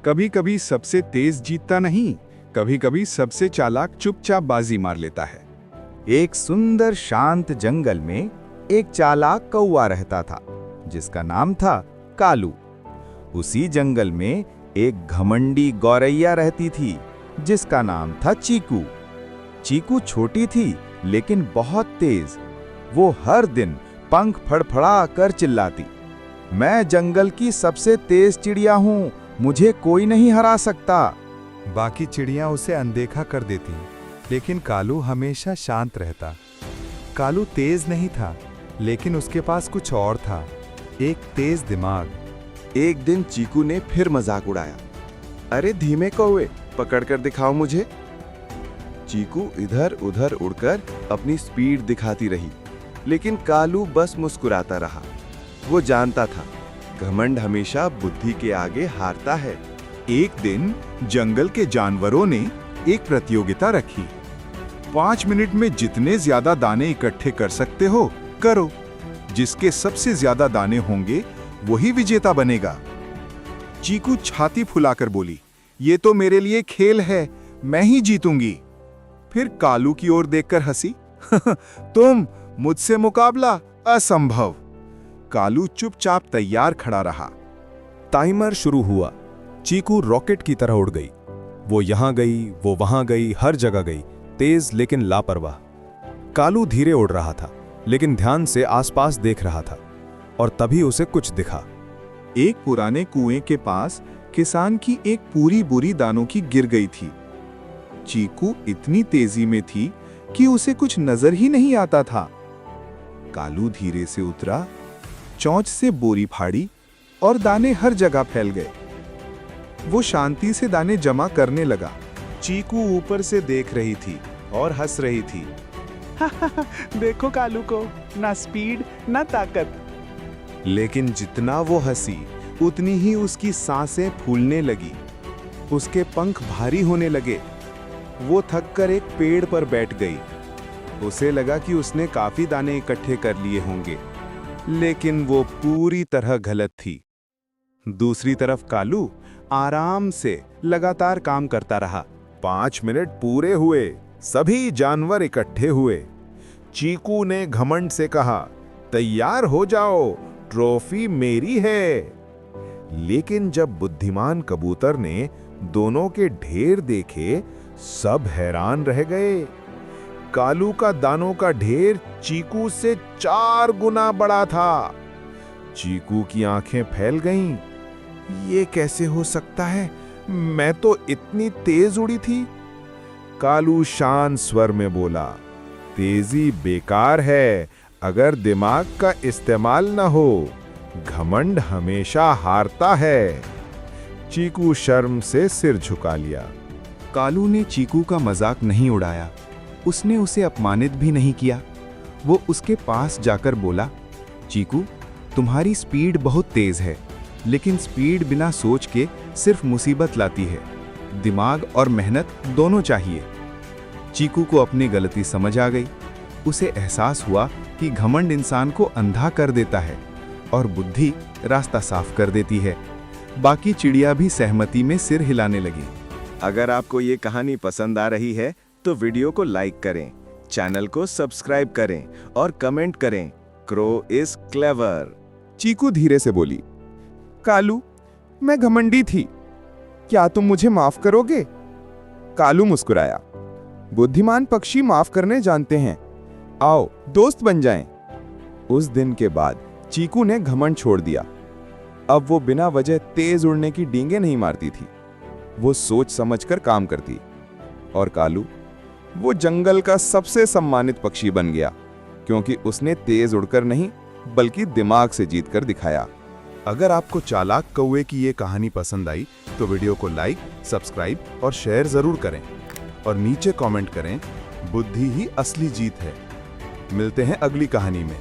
कभी कभी सबसे तेज जीतता नहीं, कभी कभी सबसे चालाक चुपचाप बाजी मार लेता है। एक सुंदर शांत जंगल में एक चालाक कौवा रहता था, जिसका नाम था कालू। उसी जंगल में एक घमंडी गौरैया रहती थी, जिसका नाम था चीकू। चीकू छोटी थी लेकिन बहुत तेज। वो हर दिन पंख फड़फड़ा कर चिल्लाती, मैं जंगल की सबसे तेज चिड़िया हूँ, मुझे कोई नहीं हरा सकता। बाकी चिड़ियां उसे अनदेखा कर देती, लेकिन कालू हमेशा शांत रहता। कालू तेज नहीं था, लेकिन उसके पास कुछ और था, एक तेज दिमाग। एक दिन चीकू ने फिर मजाक उड़ाया, अरे धीमे कौवे, पकड़ कर दिखाओ मुझे। चीकू इधर उधर उड़कर अपनी स्पीड दिखाती रही, लेकिन कालू बस मुस्कुराता रहा। वो जानता था, घमंड हमेशा बुद्धि के आगे हारता है। एक दिन जंगल के जानवरों ने एक प्रतियोगिता रखी। 5 मिनट में जितने ज्यादा दाने इकट्ठे कर सकते हो करो। जिसके सबसे ज्यादा दाने होंगे वही विजेता बनेगा। चीकू छाती फुलाकर बोली, ये तो मेरे लिए खेल है, मैं ही जीतूंगी। फिर कालू की ओर देखकर हंसी, तुम मुझसे मुकाबला असंभव। कालू चुपचाप तैयार खड़ा रहा। टाइमर शुरू हुआ। चीकू रॉकेट की तरह उड़ गई। वो यहां गई, वो वहां गई, हर जगह गई, तेज लेकिन लापरवाह। कालू धीरे उड़ रहा था, लेकिन ध्यान से आसपास देख रहा था, और तभी उसे कुछ दिखा। एक पुराने कुएं के पास किसान की एक पूरी बोरी दानों की गिर गई थी। चीकू इतनी तेजी में थी कि उसे कुछ नजर ही नहीं आता था। कालू धीरे से उतरा, चोंच से बोरी फाड़ी और दाने हर जगह फैल गए। वो शांति से दाने जमा करने लगा। चीकू ऊपर से देख रही थी और हंस रही थी। देखो कालू को, ना स्पीड ना ताकत। लेकिन जितना वो हंसी, उतनी ही उसकी सांसें फूलने लगी। उसके पंख भारी होने लगे। वो थककर एक पेड़ पर बैठ गई। उसे लगा कि उसने काफी दाने इकट्ठे कर लिए होंगे, लेकिन वो पूरी तरह गलत थी। दूसरी तरफ कालू आराम से लगातार काम करता रहा। 5 मिनट पूरे हुए, सभी जानवर इकट्ठे हुए। चीकू ने घमंड से कहा, तैयार हो जाओ, ट्रॉफी मेरी है। लेकिन जब बुद्धिमान कबूतर ने दोनों के ढेर देखे, सब हैरान रह गए। कालू का दानों का ढेर चीकू से 4 गुना बड़ा था। चीकू की आंखें फैल गईं। ये कैसे हो सकता है? मैं तो इतनी तेज उड़ी थी। कालू शांत स्वर में बोला, तेजी बेकार है अगर दिमाग का इस्तेमाल न हो। घमंड हमेशा हारता है। चीकू शर्म से सिर झुका लिया। कालू ने चीकू का मजाक नहीं उड़ाया, उसने उसे अपमानित भी नहीं किया। वो उसके पास जाकर बोला, चीकू, तुम्हारी स्पीड बहुत तेज है, लेकिन स्पीड बिना सोच के सिर्फ मुसीबत लाती है। दिमाग और मेहनत दोनों चाहिए। चीकू को अपनी गलती समझ आ गई। उसे एहसास हुआ कि घमंड इंसान को अंधा कर देता है और बुद्धि रास्ता साफ कर देती है। बाकी चिड़िया भी सहमति में सिर हिलाने लगी। अगर आपको ये कहानी पसंद आ रही है तो वीडियो को लाइक करें, चैनल को सब्सक्राइब करें और कमेंट करें, क्रो इज क्लेवर। चीकू धीरे से बोली, कालू, मैं घमंडी थी, क्या तुम मुझे माफ करोगे? कालू मुस्कुराया, बुद्धिमान पक्षी माफ करने जानते हैं, आओ दोस्त बन जाएं। उस दिन के बाद चीकू ने घमंड छोड़ दिया। अब वो बिना वजह तेज उड़ने की डींगे नहीं मारती थी। वो सोच समझकर काम करती। और कालू, वो जंगल का सबसे सम्मानित पक्षी बन गया, क्योंकि उसने तेज उड़कर नहीं बल्कि दिमाग से जीतकर दिखाया। अगर आपको चालाक कौवे की ये कहानी पसंद आई तो वीडियो को लाइक, सब्सक्राइब और शेयर जरूर करें, और नीचे कमेंट करें, बुद्धि ही असली जीत है। मिलते हैं अगली कहानी में।